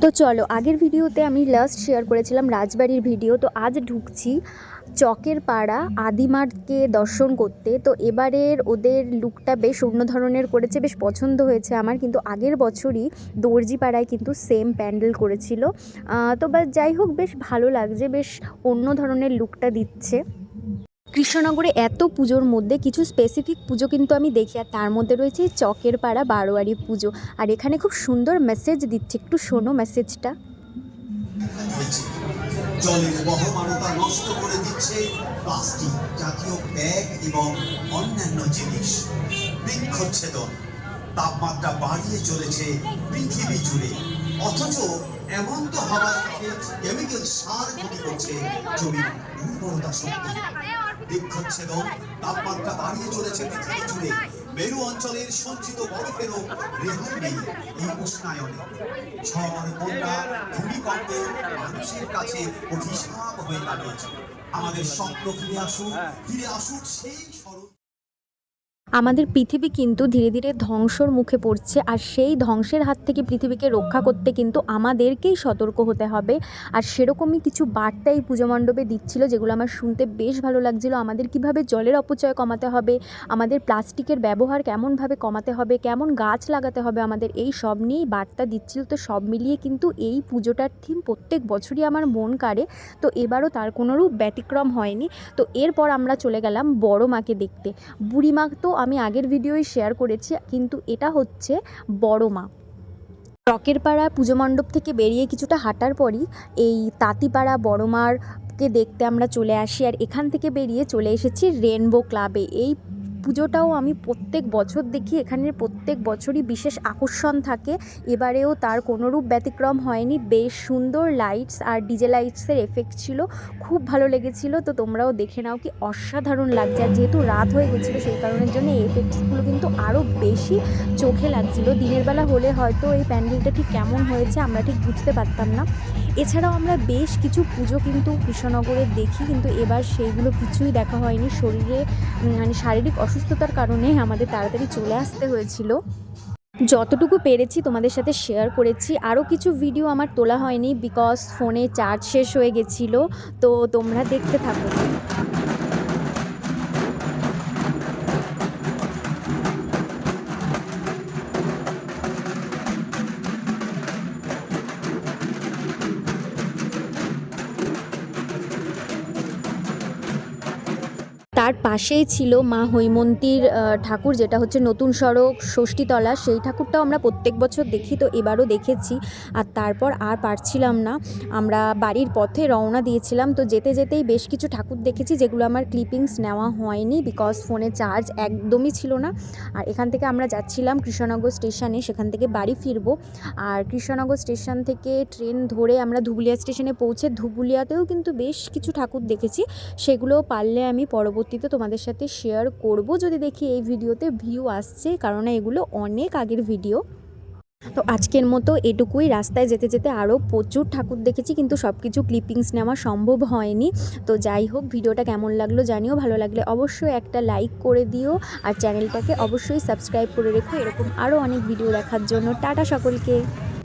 তো চলো, আগের ভিডিওতে আমি লাস্ট শেয়ার করেছিলাম রাজবাড়ির ভিডিও। তো আজ ঢুকছি চকের পাড়া আদিমাকে দর্শন করতে। তো এবারের ওদের লুকটা বেশ অন্য ধরনের করেছে, বেশ পছন্দ হয়েছে আমার। কিন্তু আগের বছরই দর্জিপাড়ায় কিন্তু সেম প্যান্ডেল করেছিল। তো যাই হোক, বেশ ভালো লাগছে, বেশ অন্য ধরনের লুকটা দিচ্ছে। কৃষ্ণনগরে এত পুজোর মধ্যে কিছু স্পেসিফিক পুজো কিন্তু আমি দেখি, আর তার মধ্যে রয়েছে চকের পাড়া বারোয়ারি পুজো। আর এখানে খুব সুন্দর মেসেজ দিচ্ছে, একটু শোনো মেসেজটা। জলের বহমানতা নষ্ট করে দিচ্ছে প্লাস্টিক জাতীয় ব্যাগ এবং অন্যান্য জিনিস। বৃক্ষচ্ছেদন তাপমাত্রা বাড়িয়ে চলেছে পৃথিবী জুড়ে, অথচ এমন তো হাওয়া কেমিক্যাল সার ক্ষতি করছে জমির উর্বরতা শক্তি। বৃক্ষচ্ছেদন তাপমাত্রা বাড়িয়ে চলেছে পৃথিবী জুড়ে, মেরু অঞ্চলের সঞ্চিত বরফেরও রেহাই নেই এই উষ্ণায়নে। ঝড়, বন্যা, ভূমিকম্প মানুষের কাছে অভিশাপ হয়ে দাঁড়িয়েছে। আমাদের স্বপ্ন ফিরে আসুক সেই স্মরণ। আমাদের পৃথিবী কিন্তু ধীরে ধীরে ধ্বংসর মুখে পড়ছে, আর সেই ধ্বংসের হাত থেকে পৃথিবীকে রক্ষা করতে কিন্তু আমাদেরকেই সতর্ক হতে হবে। আর সেরকমই কিছু বার্তা এই পুজো মণ্ডপে দিচ্ছিল, যেগুলো আমার শুনতে বেশ ভালো লাগছিল। আমাদের কিভাবে জলের অপচয় কমাতে হবে, আমাদের প্লাস্টিকের ব্যবহার কেমনভাবে কমাতে হবে, কেমন গাছ লাগাতে হবে, আমাদের এই সব নিয়েই বার্তা দিচ্ছিল। তো সব মিলিয়ে কিন্তু এই পুজোটার থিম প্রত্যেক বছরই আমার মন কাড়ে। তো এবারও তার কোনোরূপ ব্যতিক্রম হয়নি। তো এরপর আমরা চলে গেলাম বড় মাকে দেখতে। বুড়ি মা তো আমি আগের ভিডিওই শেয়ার করেছি, কিন্তু এটা হচ্ছে বড় মা। চকের পাড়া পুজো মণ্ডপ থেকে বেরিয়ে কিছুটা হাঁটার পরই এই তাঁতিপাড়া বড় মারকে দেখতে আমরা চলে আসি। আর এখান থেকে বেরিয়ে চলে এসেছি রেনবো ক্লাবে। এই পুজোটাও আমি প্রত্যেক বছর দেখি, এখানের প্রত্যেক বছরই বিশেষ আকর্ষণ থাকে। এবারেও তার কোনোরূপ ব্যতিক্রম হয়নি। বেশ সুন্দর লাইটস আর ডিজে লাইটসের এফেক্ট ছিল, খুব ভালো লেগেছিল। তো তোমরাও দেখে নাও, কি অসাধারণ লাগছে। আর যেহেতু রাত হয়ে গেছিলো, সেই কারণের জন্য এই এফেক্টসগুলো কিন্তু আরও বেশি চোখে লাগছিল। দিনের বেলা হলে হয়তো এই প্যান্ডেলটা ঠিক কেমন হয়েছে আমরা ঠিক বুঝতে পারতাম না। এছাড়াও আমরা বেশ কিছু পুজো কিন্তু কৃষ্ণনগরে দেখি, কিন্তু এবার সেইগুলো কিছুই দেখা হয়নি। শারীরিক অসুস্থতার কারণে আমাদের তাড়াতাড়ি চলে আসতে হয়েছিল। যতটুকু পেরেছি তোমাদের সাথে শেয়ার করেছি। আরও কিছু ভিডিও আমার তোলা হয়নি, বিকজ ফোনে চার্জ শেষ হয়ে গেছিলো। তো তোমরা দেখতে থাকো। তার পাশেই ছিল মা হৈমন্তীর ঠাকুর, যেটা হচ্ছে নতুন সড়ক ষষ্ঠীতলা। সেই ঠাকুরটাও আমরা প্রত্যেক বছর দেখি, তো এবারও দেখেছি। আর তারপর আর পারছিলাম না, আমরা বাড়ির পথে রওনা দিয়েছিলাম। তো যেতে যেতেই বেশ কিছু ঠাকুর দেখেছি, যেগুলো আমার ক্লিপিংস নেওয়া হয়নি, বিকজ ফোনে চার্জ একদমই ছিল না। আর এখান থেকে আমরা যাচ্ছিলাম কৃষ্ণনগর স্টেশনে, সেখান থেকে বাড়ি ফিরবো। আর কৃষ্ণনগর স্টেশন থেকে ট্রেন ধরে আমরা ধুবুলিয়া স্টেশনে পৌঁছে, ধুবুলিয়াতেও কিন্তু বেশ কিছু ঠাকুর দেখেছি। সেগুলোও পারলে আমি পরবর্তীতে তোমাদের সাথে শেয়ার করব, যদি দেখি এই ভিডিওতে ভিউ আসছে, কারণ এগুলো অনেক আগের ভিডিও। তো আজকের মতো এটুকুই। রাস্তায় যেতে যেতে আরও প্রচুর ঠাকুর দেখেছি, কিন্তু সব কিছু ক্লিপিংস নেওয়া সম্ভব হয়নি। তো যাই হোক, ভিডিওটা কেমন লাগলো জানিও। ভালো লাগলে অবশ্যই একটা লাইক করে দিও, আর চ্যানেলটাকে অবশ্যই সাবস্ক্রাইব করে রেখো এরকম আরও অনেক ভিডিও দেখার জন্য। টাটা সকলকে।